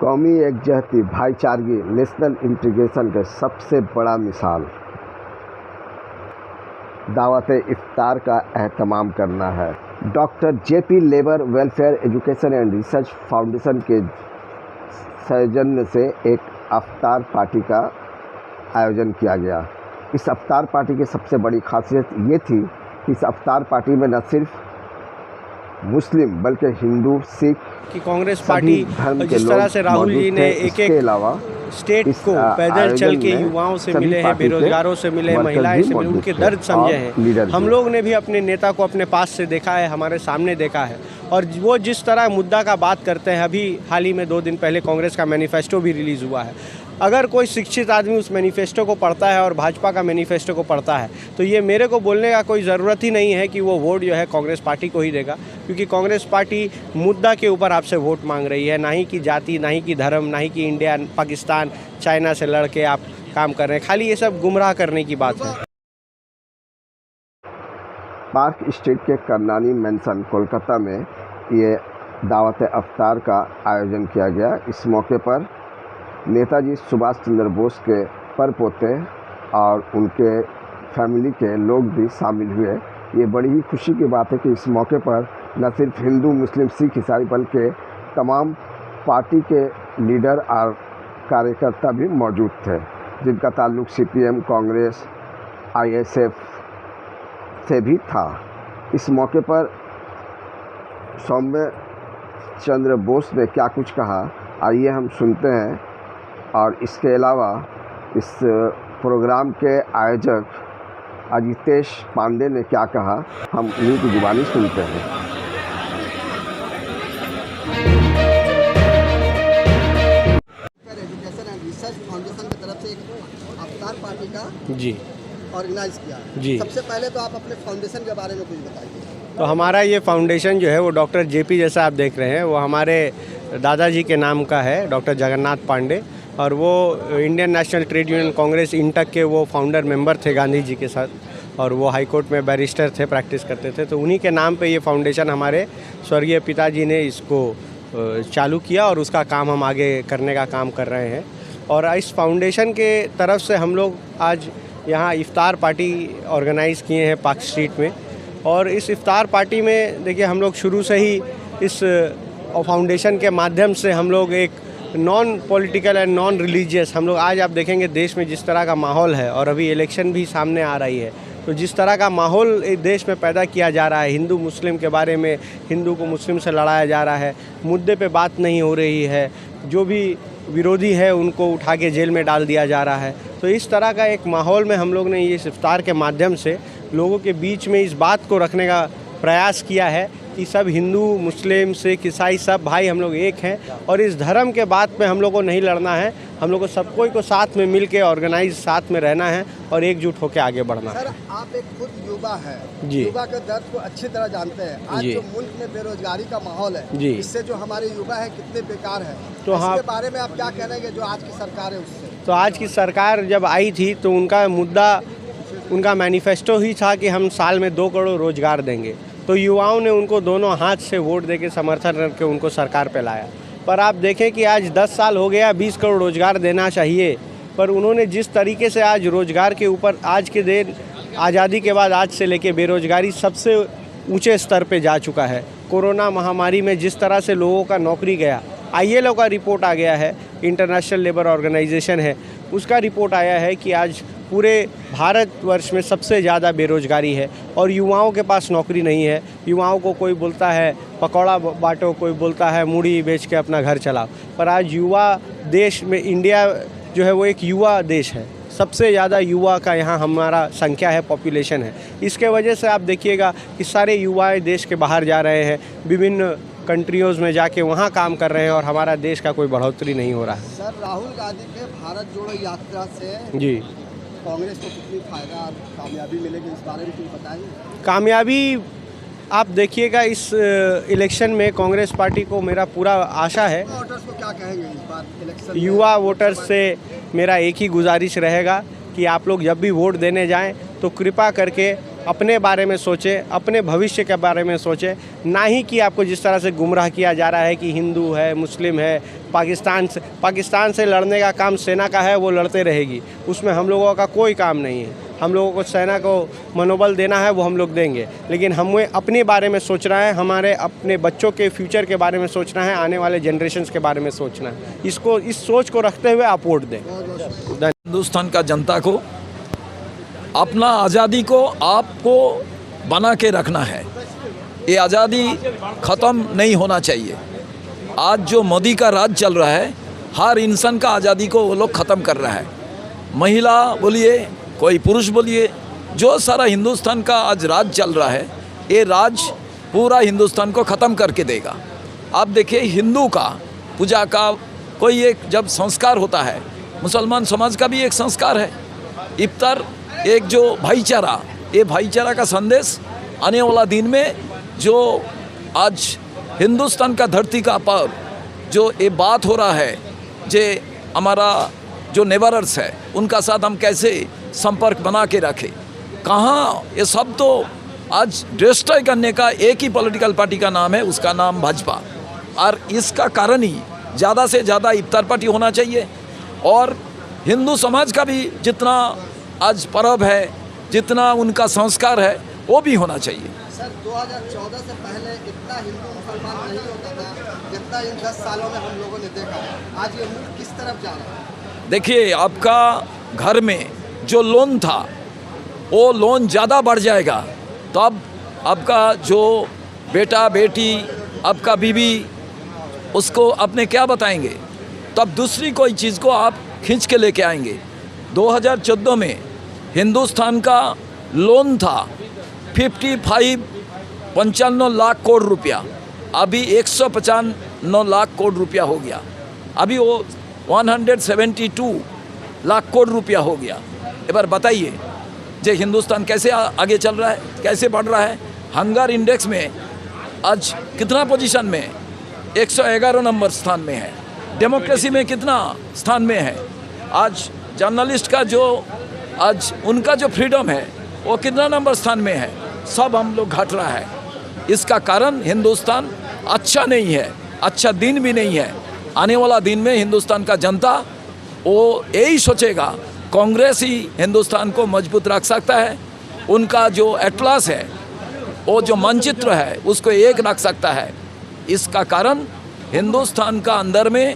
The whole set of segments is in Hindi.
कौमी यकजहती, भाईचारगी, नेशनल इंटीग्रेशन के सबसे बड़ा मिसाल दावत-ए-इफ्तार का एहतमाम करना है। Doctor JP labour welfare education and research foundation के सौजन्य से एक इफ्तार पार्टी का आयोजन किया गया। इस इफ्तार पार्टी की सबसे बड़ी खासियत ये थी कि इस इफ्तार पार्टी में न सिर्फ मुस्लिम बल्कि हिंदू, सिख कि कांग्रेस पार्टी जिस तरह से राहुल जी ने एक अलावा स्टेट को पैदल चल के युवाओं से मिले हैं, बेरोजगारों से मिले, महिलाएं से मिले, उनके दर्द समझे हैं। हम लोग ने भी अपने नेता को अपने पास से देखा है, हमारे सामने देखा है, और वो जिस तरह मुद्दा का बात करते हैं। अभी हाल ही में 2 दिन पहले कांग्रेस का मैनिफेस्टो भी रिलीज़ हुआ है। अगर कोई शिक्षित आदमी उस मैनिफेस्टो को पढ़ता है और भाजपा का मैनिफेस्टो को पढ़ता है तो ये मेरे को बोलने का कोई ज़रूरत ही नहीं है कि वो वोट जो है कांग्रेस पार्टी को ही देगा, क्योंकि कांग्रेस पार्टी मुद्दा के ऊपर आपसे वोट मांग रही है, ना ही कि जाति, ना ही कि धर्म, ना ही कि इंडिया, पाकिस्तान, चाइना से लड़ के आप काम कर रहे हैं। खाली ये सब गुमराह करने की बात है। पार्क स्ट्रीट के करनानी मैंसन कोलकाता में ये दावत-ए-इफ्तार का आयोजन किया गया। इस मौके पर नेताजी सुभाष चंद्र बोस के परपोते और उनके फैमिली के लोग भी शामिल हुए। ये बड़ी ही खुशी की बात है कि इस मौके पर न सिर्फ हिंदू, मुस्लिम, सिख, ईसाई बल्कि तमाम पार्टी के लीडर और कार्यकर्ता भी मौजूद थे, जिनका ताल्लुक सीपीएम, कांग्रेस, आईएसएफ से भी था। इस मौके पर सौम्य चंद्र बोस ने क्या कुछ कहा, आइए हम सुनते हैं। और इसके अलावा इस प्रोग्राम के आयोजक अजितेश पांडे ने क्या कहा, हम उन्हीं की जुबानी सुनते हैं। एजुकेशन एंड रिसर्च फाउंडेशन की तरफ से एक इफ्तार पार्टी का जी ऑर्गेनाइज किया जी। सबसे पहले तो आप अपने फाउंडेशन के बारे में कुछ बताइए। तो हमारा ये फाउंडेशन जो है वो डॉक्टर जेपी, जैसा आप देख रहे हैं, वो हमारे दादाजी के नाम का है, डॉक्टर जगन्नाथ पांडे, और वो Indian national trade union Congress INTUC के वो फाउंडर मेंबर थे गांधी जी के साथ, और वो हाई कोर्ट में बैरिस्टर थे, प्रैक्टिस करते थे। तो उन्हीं के नाम पे ये फाउंडेशन हमारे स्वर्गीय पिताजी ने इसको चालू किया और उसका काम हम आगे करने का काम कर रहे हैं। और इस फाउंडेशन के तरफ से हम लोग आज यहाँ इफ्तार पार्टी ऑर्गेनाइज़ किए हैं पार्क स्ट्रीट में। और इस इफ्तार पार्टी में देखिए, हम लोग शुरू से ही इस फाउंडेशन के माध्यम से हम लोग एक non political and non religious, हम लोग आज आप देखेंगे देश में जिस तरह का माहौल है, और अभी इलेक्शन भी सामने आ रही है, तो जिस तरह का माहौल देश में पैदा किया जा रहा है, हिंदू मुस्लिम के बारे में, हिंदू को मुस्लिम से लड़ाया जा रहा है, मुद्दे पे बात नहीं हो रही है, जो भी विरोधी है उनको उठा के जेल में डाल दिया जा रहा है। तो इस तरह का एक माहौल में हम लोग ने ये इफ्तार के माध्यम से लोगों के बीच में इस बात को रखने का प्रयास किया है कि सब हिंदू, मुस्लिम, सिख, ईसाई सब भाई हम लोग एक हैं, और इस धर्म के बात में हम लोग को नहीं लड़ना है। हम लोग को सब कोई को साथ में मिल के ऑर्गेनाइज साथ में रहना है और एकजुट होकर आगे बढ़ना है। सर, आप एक खुद युवा है जी, युवा के दर्द को अच्छी तरह जानते हैं। आज जो मुल्क में बेरोजगारी का माहौल है जी, इससे जो हमारे युवा है कितने बेकार है, तो इसके बारे में आप क्या कहेंगे जो आज की सरकार है उससे? तो आज की सरकार जब आई थी तो उनका मुद्दा, उनका मैनिफेस्टो ही था कि हम साल में 2 करोड़ रोजगार देंगे। तो युवाओं ने उनको दोनों हाथ से वोट देके समर्थन करके उनको सरकार पे लाया। पर आप देखें कि आज 10 साल हो गया, 20 करोड़ रोजगार देना चाहिए, पर उन्होंने जिस तरीके से आज रोजगार के ऊपर, आज के दिन आज़ादी के बाद आज से लेके बेरोजगारी सबसे ऊंचे स्तर पे जा चुका है। कोरोना महामारी में जिस तरह से लोगों का नौकरी गया, ILO का रिपोर्ट आ गया है, इंटरनेशनल लेबर ऑर्गेनाइजेशन है, उसका रिपोर्ट आया है कि आज पूरे भारतवर्ष में सबसे ज़्यादा बेरोजगारी है और युवाओं के पास नौकरी नहीं है। युवाओं को कोई बोलता है पकौड़ा बांटो, कोई बोलता है मूढ़ी बेच के अपना घर चलाओ, पर आज युवा देश में, इंडिया जो है वो एक युवा देश है, सबसे ज़्यादा युवा का यहाँ हमारा संख्या है, पॉपुलेशन है। इसके वजह से आप देखिएगा कि सारे युवा देश के बाहर जा रहे हैं, विभिन्न कंट्रियों में जाके वहाँ काम कर रहे हैं, और हमारा देश का कोई बढ़ोतरी नहीं हो रहा है। सर, राहुल गांधी के भारत जोड़ो यात्रा से जी कांग्रेस को कितनी फायदा और कामयाबी मिलेगी, इस बारे में कुछ बताइए। कामयाबी आप देखिएगा, इस इलेक्शन में कांग्रेस पार्टी को मेरा पूरा आशा है। वोटर्स को क्या कहेंगे इस बार इलेक्शन? युवा वोटर्स से मेरा एक ही गुजारिश रहेगा कि आप लोग जब भी वोट देने जाएं तो कृपा करके अपने बारे में सोचें, अपने भविष्य के बारे में सोचें, ना ही कि आपको जिस तरह से गुमराह किया जा रहा है कि हिंदू है, मुस्लिम है, पाकिस्तान से लड़ने का काम सेना का है, वो लड़ते रहेगी, उसमें हम लोगों का कोई काम नहीं है। हम लोगों को सेना को मनोबल देना है, वो हम लोग देंगे, लेकिन हमें अपने बारे में सोचना है, हमारे अपने बच्चों के फ्यूचर के बारे में सोचना है, आने वाले जनरेशन्स के बारे में सोचना है। इस सोच को रखते हुए आप वोट दें। हिंदुस्तान का जनता को अपना आज़ादी को आपको बना के रखना है। ये आज़ादी ख़त्म नहीं होना चाहिए। आज जो मोदी का राज चल रहा है, हर इंसान का आज़ादी को वो लोग ख़त्म कर रहा है। महिला बोलिए, कोई पुरुष बोलिए, जो सारा हिंदुस्तान का आज राज चल रहा है, ये राज पूरा हिंदुस्तान को ख़त्म करके देगा। आप देखिए, हिंदू का पूजा का कोई एक जब संस्कार होता है, मुसलमान समाज का भी एक संस्कार है इफ्तार, एक जो भाईचारा, ये भाईचारा का संदेश आने वाला दिन में जो आज हिंदुस्तान का धरती का पर जो ये बात हो रहा है, जे हमारा जो नेबरर्स है उनका साथ हम कैसे संपर्क बना के रखें, कहाँ ये सब तो आज डिस्ट्रॉय करने का एक ही पॉलिटिकल पार्टी का नाम है, उसका नाम भाजपा। और इसका कारण ही ज़्यादा से ज़्यादा इफ्तार पार्टी होना चाहिए और हिंदू समाज का भी जितना आज पर्व है, जितना उनका संस्कार है, वो भी होना चाहिए। सर 2014 से पहले इतना हिंदू मुसलमान नहीं होता था जितना इन 10 सालों में हम लोगों ने देखा। आज ये मुल्क किस तरफ जा रहा है? देखिए, आपका घर में जो लोन था वो लोन ज़्यादा बढ़ जाएगा, तो अब आपका जो बेटा बेटी, आपका बीवी, उसको अपने क्या बताएंगे? तो अब दूसरी कोई चीज़ को आप खींच के लेके आएंगे। 2014 में हिंदुस्तान का लोन था 55 लाख करोड़ रुपया, अभी 195 लाख करोड़ रुपया हो गया, अभी वो 172 लाख करोड़ रुपया हो गया। एक बार बताइए, जे हिंदुस्तान कैसे आगे चल रहा है, कैसे बढ़ रहा है? हंगर इंडेक्स में आज कितना पोजीशन में? 111 नंबर स्थान में है। डेमोक्रेसी में कितना स्थान में है? आज जर्नलिस्ट का जो आज उनका जो फ्रीडम है वो कितना नंबर स्थान में है? सब हम लोग घट रहा है। इसका कारण हिंदुस्तान अच्छा नहीं है, अच्छा दिन भी नहीं है। आने वाला दिन में हिंदुस्तान का जनता वो यही सोचेगा, कांग्रेस ही हिंदुस्तान को मजबूत रख सकता है, उनका जो एटलास है, वो जो मानचित्र है, उसको एक रख सकता है। इसका कारण हिंदुस्तान का अंदर में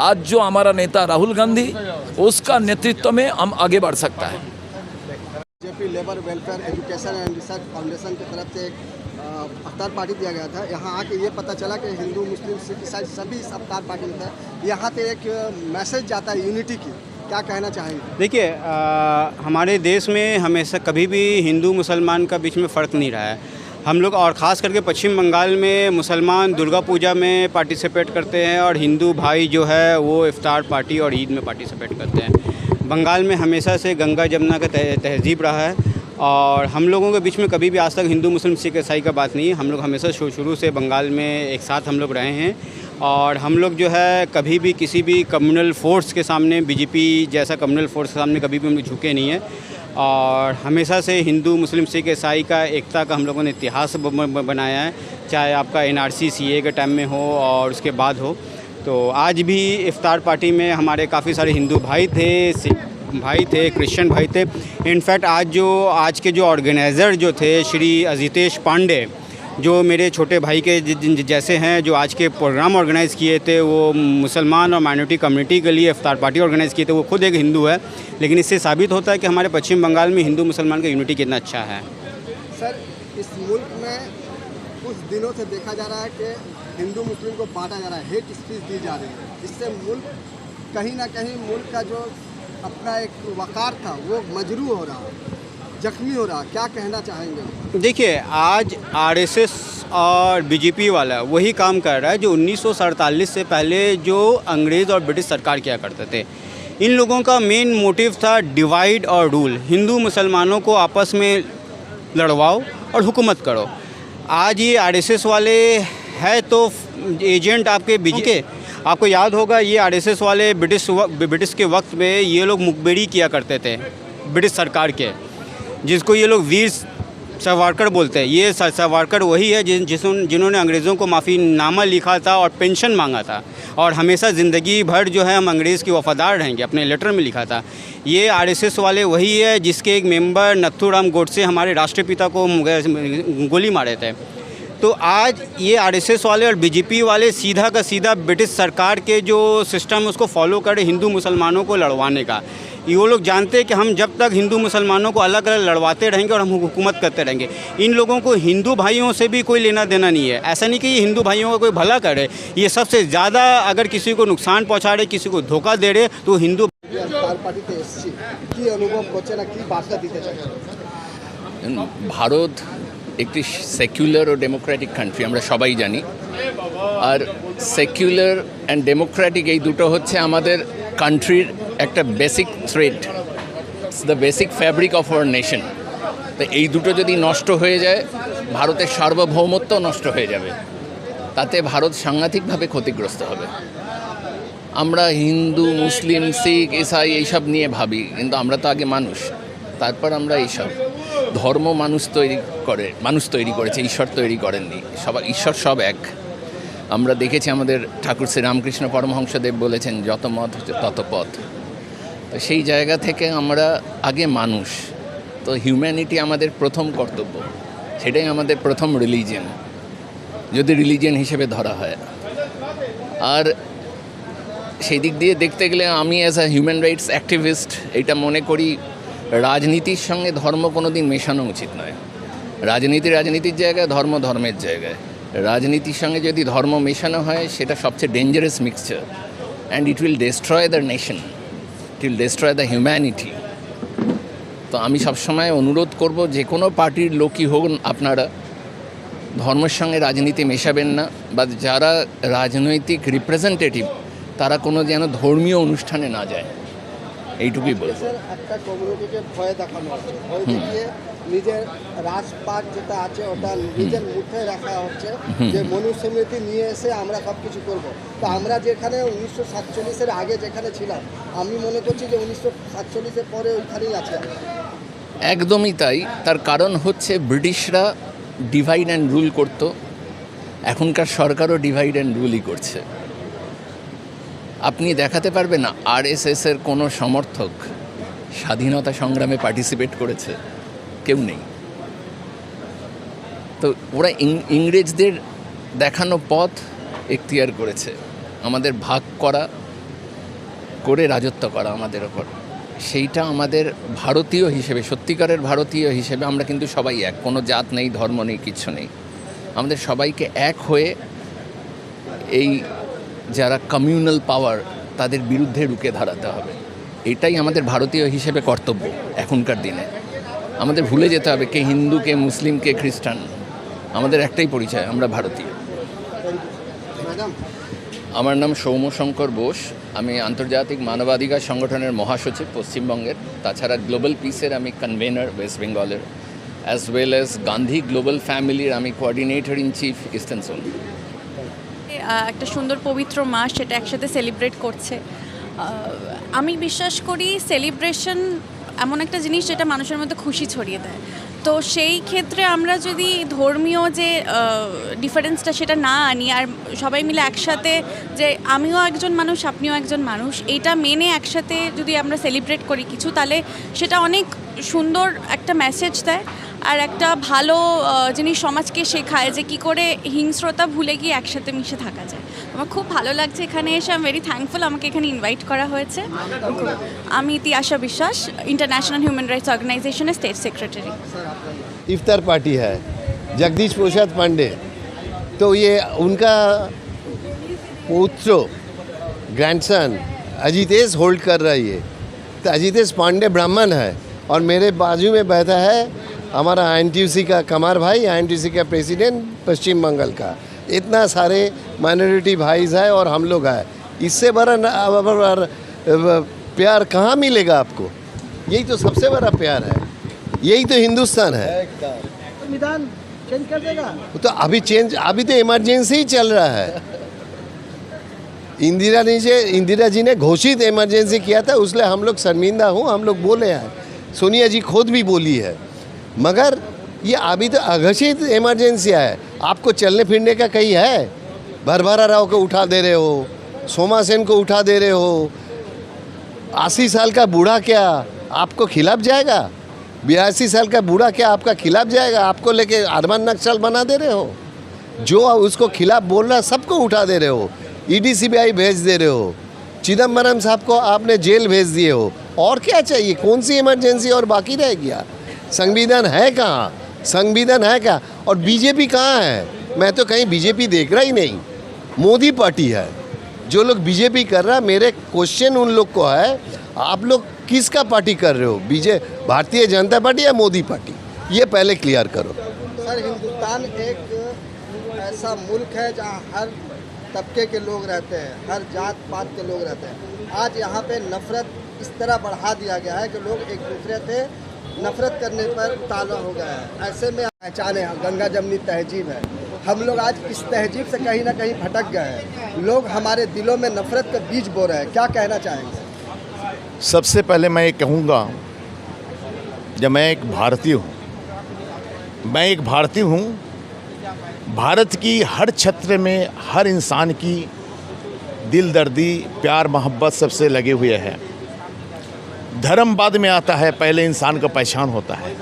आज जो हमारा नेता राहुल गांधी, उसका नेतृत्व में हम आगे बढ़ सकता है। JP labour welfare education and research foundation की तरफ से एक अफ्तार पार्टी दिया गया था। यहाँ आके ये पता चला कि हिंदू मुस्लिम सिख ईसाई सभी इस अफ्तार पार्टी में थे। यहाँ पे एक मैसेज जाता है यूनिटी की, क्या कहना चाहेंगे? देखिए, हमारे देश में हमेशा कभी भी हिंदू मुसलमान का बीच में फ़र्क नहीं रहा है। हम लोग और ख़ास करके पश्चिम बंगाल में मुसलमान दुर्गा पूजा में पार्टिसिपेट करते हैं और हिंदू भाई जो है वो इफ्तार पार्टी और ईद में पार्टिसिपेट करते हैं। बंगाल में हमेशा से गंगा जमुना का तहज़ीब रहा है और हम लोगों के बीच में कभी भी आज तक हिंदू मुस्लिम सिख ईसाई का बात नहीं है। हम लोग हमेशा शुरू से बंगाल में एक साथ हम लोग रहे हैं और हम लोग जो है कभी भी किसी भी कम्युनल फोर्स के सामने, बीजेपी जैसा कम्युनल फोर्स के सामने कभी भी हम लोग झुके नहीं हैं और हमेशा से हिंदू मुस्लिम सिख ईसाई का एकता का हम लोगों ने इतिहास बनाया है, चाहे आपका NRC CA के टाइम में हो और उसके बाद हो। तो आज भी इफ्तार पार्टी में हमारे काफ़ी सारे हिंदू भाई थे, सिख भाई थे, क्रिश्चियन भाई थे। इनफैक्ट आज के जो ऑर्गेनाइज़र जो थे श्री अजितेश पांडे, जो मेरे छोटे भाई के जैसे हैं, जो आज के प्रोग्राम ऑर्गेनाइज़ किए थे, वो मुसलमान और माइनॉरिटी कम्युनिटी के लिए इफ्तार पार्टी ऑर्गेनाइज़ किए थे। वो खुद एक हिंदू है, लेकिन इससे साबित होता है कि हमारे पश्चिम बंगाल में हिंदू मुसलमान का यूनिटी कितना अच्छा है। सर, इस मुल्क में कुछ दिनों से देखा जा रहा है कि हिंदू मुस्लिम को बांटा जा रहा है, हेट स्पीच दी जा रही है। इससे मुल्क कहीं ना कहीं मुल्क का जो अपना एक वक़ार था वो मजरूह हो रहा है, जख्मी हो रहा। क्या कहना चाहेंगे? देखिए, आज RSS और BJP वाला वही काम कर रहा है जो 1947 से पहले जो अंग्रेज़ और ब्रिटिश सरकार किया करते थे। इन लोगों का मेन मोटिव था डिवाइड और रूल, हिंदू मुसलमानों को आपस में लड़वाओ और हुकूमत करो। आज ये RSS वाले है तो एजेंट आपके BJP। आपको याद होगा, ये RSS वाले ब्रिटिश के वक्त में ये लोग मुखबिरी किया करते थे ब्रिटिश सरकार के, जिसको ये लोग वीर सावरकर बोलते हैं। ये सावरकर वही है जिन्होंने अंग्रेज़ों को माफ़ीनामा लिखा था और पेंशन मांगा था, और हमेशा ज़िंदगी भर जो है हम अंग्रेज़ की वफ़ादार रहेंगे, अपने लेटर में लिखा था। ये आरएसएस वाले वही है जिसके एक मेंबर नथुराम गोडसे हमारे राष्ट्रपिता को गोली मारे थे। तो आज ये आरएसएस वाले और बीजेपी वाले सीधा का सीधा ब्रिटिश सरकार के जो सिस्टम है उसको फॉलो करे हिंदू मुसलमानों को लड़वाने का। ये लोग जानते हैं कि हम जब तक हिंदू मुसलमानों को अलग अलग लड़वाते रहेंगे और हम हुकूमत करते रहेंगे, इन लोगों को हिंदू भाइयों से भी कोई लेना देना नहीं है। ऐसा नहीं कि ये हिंदू भाइयों का कोई भला करे, ये सबसे ज़्यादा अगर किसी को नुकसान पहुँचा रहे, किसी को धोखा दे रहे, तो हिंदू পার্টিতে এসেছি কি অনুভব করছে না কি বার্তা দিতে চাই? ভারত একটি সেকুলার ও ডেমোক্রেটিক কান্ট্রি, আমরা সবাই জানি। আর সেকুলার অ্যান্ড ডেমোক্রেটিক এই দুটো হচ্ছে আমাদের কান্ট্রির একটা basic thread, it's the basic fabric of our nation. তো এই দুটো যদি নষ্ট হয়ে যায়, ভারতের সার্বভৌমত্ব নষ্ট হয়ে যাবে, তাতে ভারত সাংঘাতিকভাবে ক্ষতিগ্রস্ত হবে। আমরা হিন্দু, মুসলিম, শিখ, ইসাই এইসব নিয়ে ভাবি, কিন্তু আমরা তো আগে মানুষ, তারপর আমরা এইসব ধর্ম মানুষ তৈরি করেছে, ঈশ্বর তৈরি করেননি। ঈশ্বর সব এক। আমরা দেখেছি আমাদের ঠাকুর শ্রী রামকৃষ্ণ পরমহংসদেব বলেছেন, যত মত তত পথ। তো সেই জায়গা থেকে আমরা আগে মানুষ, তো হিউম্যানিটি আমাদের প্রথম কর্তব্য, সেটাই আমাদের প্রথম রিলিজিয়ন, যদি রিলিজিয়ন হিসেবে ধরা হয়। আর সেই দিক দিয়ে দেখতে গেলে আমি as a human rights activist এটা মনে করি, রাজনীতির সঙ্গে ধর্ম কোনো দিন মেশানো উচিত নয়। রাজনীতির জায়গায়, ধর্ম ধর্মের জায়গায়। রাজনীতির সঙ্গে যদি ধর্ম মেশানো হয়, সেটা সবচেয়ে dangerous mixture, and it will destroy the nation, it will destroy the humanity. তো আমি সবসময় অনুরোধ করব, যে কোনো পার্টির লোকই হোক আপনারা, ধর্মের সঙ্গে রাজনীতি মেশাবেন না, বা যারা রাজনৈতিক রিপ্রেজেন্টেটিভ তারা কোনো যেন ধর্মীয় অনুষ্ঠানে না যায়, এইটুকুই বলবো। একটা কমিউনিটিকে ভয় দেখানো হচ্ছে, ভয় দেখিয়ে নিজের রাজপাট যেটা আছে ওটা নিজের মুঠে রাখা হচ্ছে, যে মনুস্মৃতি নিয়ে এসে আমরা সব কিছু করবো। তো আমরা যেখানে 1947-এর আগে যেখানে ছিলাম, আমি মনে করছি যে 1947-এর পরে ওইখানেই আছে। একদমই তাই। তার কারণ হচ্ছে ব্রিটিশরা ডিভাইড অ্যান্ড রুল করত, এখনকার সরকারও ডিভাইড অ্যান্ড রুলই করছে। আপনি দেখাতে পারবেন না আরএসএসের কোনো সমর্থক স্বাধীনতা সংগ্রামে পার্টিসিপেট করেছে? কেউ নেই। তো ওরা ইংরেজদের দেখানো পথ এখতিয়ার করেছে, আমাদের ভাগ করে রাজত্ব করা আমাদের ওপর। সেইটা আমাদের ভারতীয় হিসেবে, সত্যিকারের ভারতীয় হিসেবে আমরা কিন্তু সবাই এক, কোনো জাত নেই, ধর্ম নেই, কিচ্ছু নেই। আমাদের সবাইকে এক হয়ে এই যারা কমিউনাল পাওয়ার তাদের বিরুদ্ধে রুখে দাঁড়াতে হবে। এটাই আমাদের ভারতীয় হিসেবে কর্তব্য। এখনকার দিনে আমাদের ভুলে যেতে হবে কে হিন্দু, কে মুসলিম, কে খ্রিস্টান। আমাদের একটাই পরিচয়, আমরা ভারতীয়। আমার নাম সৌম্যশঙ্কর বোস, আমি আন্তর্জাতিক মানবাধিকার সংগঠনের মহাসচিব পশ্চিমবঙ্গের। তাছাড়া গ্লোবাল পিসের আমি কনভেনার ওয়েস্ট বেঙ্গলের, as well as Gandhi global ফ্যামিলির আমি coordinator in chief eastern zone. একটা সুন্দর পবিত্র মাস, সেটা একসাথে সেলিব্রেট করছে। আমি বিশ্বাস করি সেলিব্রেশন এমন একটা জিনিস যেটা মানুষের মধ্যে খুশি ছড়িয়ে দেয়। তো সেই ক্ষেত্রে আমরা যদি ধর্মীয় যে ডিফারেন্সটা সেটা না আনি, আর সবাই মিলে একসাথে, যে আমিও একজন মানুষ, আপনিও একজন মানুষ, এইটা মেনে একসাথে যদি আমরা সেলিব্রেট করি কিছু, তাহলে সেটা অনেক সুন্দর একটা মেসেজ দেয়, আর একটা ভালো জিনিস সমাজকে শেখায় যে কী করে হিংস্রতা ভুলে গিয়ে একসাথে মিশে থাকা যায়। আমার খুব ভালো লাগছে এখানে এসে, আই এম ভেরি থ্যাঙ্কফুল আমাকে এখানে ইনভাইট করা হয়েছে। আমি Tiyasha Biswas, international human rights organization state secretary. इफ्तार पार्टी है जगदीश प्रसाद पांडे, तो ये उनका पुत्र ग्रैंडसन अजितेश होल्ड कर रही है। तो अजितेश पांडे ब्राह्मण है, और मेरे बाजू में बैठा है हमारा आईएनटीयूसी का कमर भाई, आईएनटीयूसी का प्रेसिडेंट पश्चिम बंगाल का। इतना सारे माइनॉरिटी भाईज है और हम लोग है, इससे बड़ा प्यार कहाँ मिलेगा आपको? यही तो सबसे बड़ा प्यार है, यही तो हिंदुस्तान है। संविधान चेंज कर देगा तो अभी तो इमरजेंसी ही चल रहा है। इंदिरा जी ने घोषित इमरजेंसी किया था, उसलिए हम लोग शर्मिंदा हूँ, हम लोग बोले हैं, सोनिया जी खुद भी बोली है। मगर ये अभी तो अघोषित इमरजेंसी है। आपको चलने फिरने का कहीं है? भरभरा राव को उठा दे रहे हो, सोमा सेन को उठा दे रहे हो। 80 साल का बूढ़ा क्या आपको खिलाफ जाएगा? 82 साल का बूढ़ा क्या आपका खिलाफ जाएगा? आपको लेके अरमान नक्सल बना दे रहे हो। जो उसको खिलाफ बोल रहा है सबको उठा दे रहे हो। ईडी सीबीआई भेज दे रहे हो। चिदम्बरम साहब को आपने जेल भेज दिए हो। और क्या चाहिए? कौन सी इमरजेंसी और बाकी रह गया? संविधान है कहाँ? संविधान है क्या? और बीजेपी कहाँ है? मैं तो कहीं बीजेपी देख रहा ही नहीं। मोदी पार्टी है। जो लोग बीजेपी कर रहा है, मेरे क्वेश्चन उन लोग को है, आप लोग किसका पार्टी कर रहे हो? भारतीय जनता पार्टी या मोदी पार्टी? ये पहले क्लियर करो। सर, हिंदुस्तान एक ऐसा मुल्क है जहाँ हर तबके के लोग रहते हैं, हर जात पात के लोग रहते हैं। आज यहाँ पे नफरत इस तरह बढ़ा दिया गया है कि लोग एक दूसरे से नफरत करने पर उतावला हो गया है। ऐसे में पहचाने गंगा जमनी तहजीब है। हम लोग आज इस तहजीब से कहीं ना कहीं भटक गए हैं। लोग हमारे दिलों में नफरत का बीज बो रहे हैं। क्या कहना चाहेंगे? सबसे पहले मैं ये कहूँगा, जब मैं एक भारतीय हूँ, भारत की हर क्षेत्र में हर इंसान की दिल दर्दी, प्यार मोहब्बत सबसे लगे हुए हैं। धर्म बाद में आता है, पहले इंसान का पहचान होता है,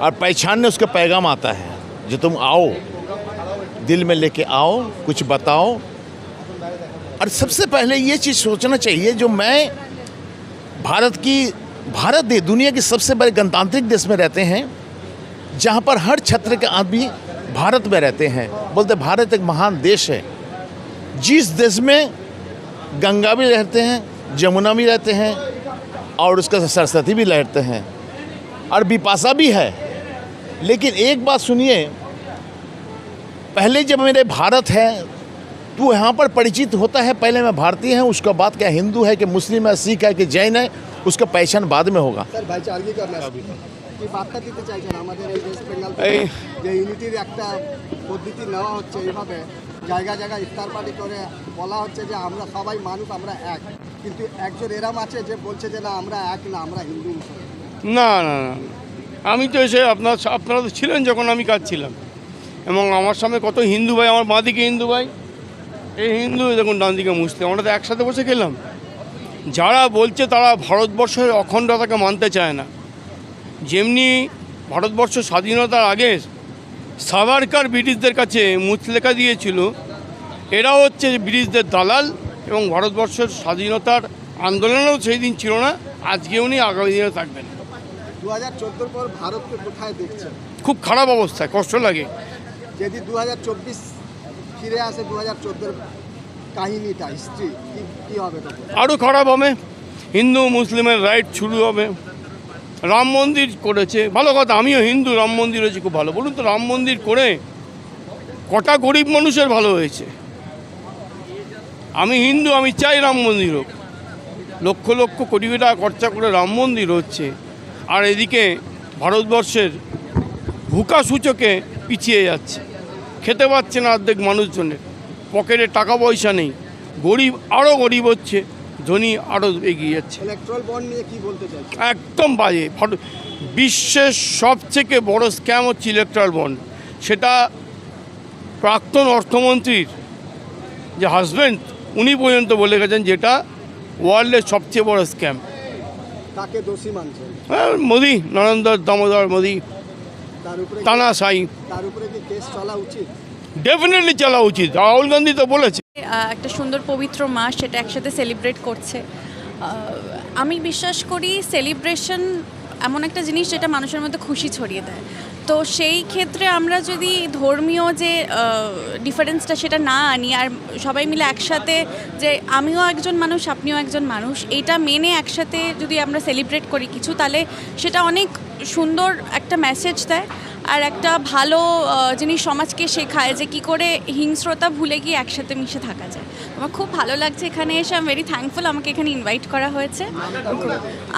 और पहचानने उसका पैगाम आता है जो तुम आओ, दिल में लेके आओ, कुछ बताओ। और सबसे पहले ये चीज़ सोचना चाहिए, जो मैं भारत दुनिया के सबसे बड़े गणतांत्रिक देश में रहते हैं, जहाँ पर हर क्षेत्र के आदमी भारत में रहते हैं। बोलते भारत एक महान देश है। जिस देश में गंगा भी रहते हैं, जमुना भी रहते हैं, और उसका सरस्वती भी लहरते हैं, और बिपाशा भी है। लेकिन एक बात सुनिए, पहले जब मेरे भारत है तो यहाँ पर परिचित होता है, पहले मैं भारतीय हूँ, उसका बाद क्या हिंदू है कि मुस्लिम है, सिख है कि जैन है, उसका पहचान बाद में होगा। सर, भाईचारगी करना এই বার্তা দিতে চাইছেন আমাদের এই ওয়েস্ট বেঙ্গল যে ইউনিটির একটা পদ্ধতি নেওয়া হচ্ছে, এইভাবে জায়গা জায়গা ইফতার পার্টি করে বলা হচ্ছে যে আমরা সবাই মানুষ, আমরা এক, কিন্তু একজন এরম আছে যে বলছে যে না আমরা এক না, আমরা হিন্দু মুসলমান। না না না, আমি তো এসে আপনারা তো ছিলেন যখন আমি কাজ ছিলাম, এবং আমার সামনে কত হিন্দু ভাই, আমার বাঁ দিকে হিন্দু ভাই, এই হিন্দু দেখুন ডান দিকে মুসলিম, আমরা তো একসাথে বসে খেলাম। যারা বলছে তারা ভারতবর্ষের অখণ্ডতাকে মানতে চায় না। যেমনি ভারতবর্ষ স্বাধীনতার আগে সাভারকার ব্রিটিশদের কাছে মুচলেখা দিয়েছিল, এরাও হচ্ছে ব্রিটিশদের দালাল, এবং ভারতবর্ষের স্বাধীনতার আন্দোলনেও সেই দিন ছিল না, আজকেও নেই, আগামী দিনে থাকবে না। 2014 পর ভারতকে কোথায় দেখছেন? খুব খারাপ অবস্থা, কষ্ট লাগে। যদি 2024 ফিরে আসে 2014 কাহিনীটা, হিস্ট্রি, কী হবে তখন? আরও খারাপ হবে। হিন্দু মুসলিমের রাইট শুরু হবে। রাম মন্দির করেছে, ভালো কথা, আমিও হিন্দু, রাম মন্দির হয়েছে খুব ভালো। বলুন তো, রাম মন্দির করে কটা গরিব মানুষের ভালো হয়েছে? আমি হিন্দু, আমি চাই রাম মন্দির হোক। লক্ষ লক্ষ কোটি টাকা খরচা করে রাম মন্দির হচ্ছে, আর এদিকে ভারতবর্ষের ভুকা সূচকে পিছিয়ে যাচ্ছে। খেতে পাচ্ছে না অর্ধেক মানুষজনের, পকেটে টাকা পয়সা নেই, গরিব আরও গরিব হচ্ছে, ধনী আরও এগিয়ে যাচ্ছে। ইলেকট্রাল বন্ড নিয়ে কি বলতে চাই? একদম বাজে। বিশ্বের সবথেকে বড় স্ক্যাম হচ্ছে ইলেকট্রাল বন্ড। সেটা প্রাক্তন অর্থমন্ত্রীর যে হাজব্যান্ড, উনি পর্যন্ত বলে গেছেন যেটা ওয়ার্ল্ডের সবচেয়ে বড় স্ক্যাম। তাকে দোষী মানছেন? মোদি, নরেন্দ্র দামোদর মোদি, তানাশাই। তার উপরে কি কেস চলা উচিত? ডেফিনেটলি চলা উচিত। রাহুল গান্ধী তো বলেছে। একটা সুন্দর পবিত্র মাস, সেটা একসাথে সেলিব্রেট করছে। আমি বিশ্বাস করি সেলিব্রেশন এমন একটা জিনিস যেটা মানুষের মধ্যে খুশি ছড়িয়ে দেয়। তো সেই ক্ষেত্রে আমরা যদি ধর্মীয় যে ডিফারেন্সটা সেটা না আনি, আর সবাই মিলে একসাথে, যে আমিও একজন মানুষ, আপনিও একজন মানুষ, এইটা মেনে একসাথে যদি আমরা সেলিব্রেট করি কিছু, তাহলে সেটা অনেক সুন্দর একটা মেসেজ দেয়, আর একটা ভালো জিনিস সমাজকে শেখায় যে কী করে হিংস্রতা ভুলে গিয়ে একসাথে মিশে থাকা যায়। আমার খুব ভালো লাগছে এখানে এসে। আই এম ভেরি থ্যাঙ্কফুল আমাকে এখানে ইনভাইট করা হয়েছে।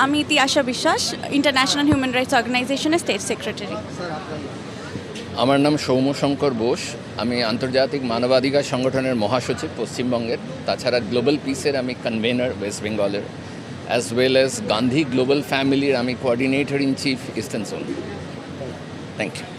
আমি তিয়াশা বিশ্বাস, ইন্টারন্যাশনাল হিউম্যান রাইটস অর্গানাইজেশনের স্টেট সেক্রেটারি। আমার নাম সৌম্যশঙ্কর বোস। আমি আন্তর্জাতিক মানবাধিকার সংগঠনের মহাসচিব পশ্চিমবঙ্গের। তাছাড়া গ্লোবাল পিসের আমি কনভেনার ওয়েস্ট বেঙ্গলের, as well as Gandhi global ফ্যামিলির আমি coordinator in chief eastern zone. Thank you.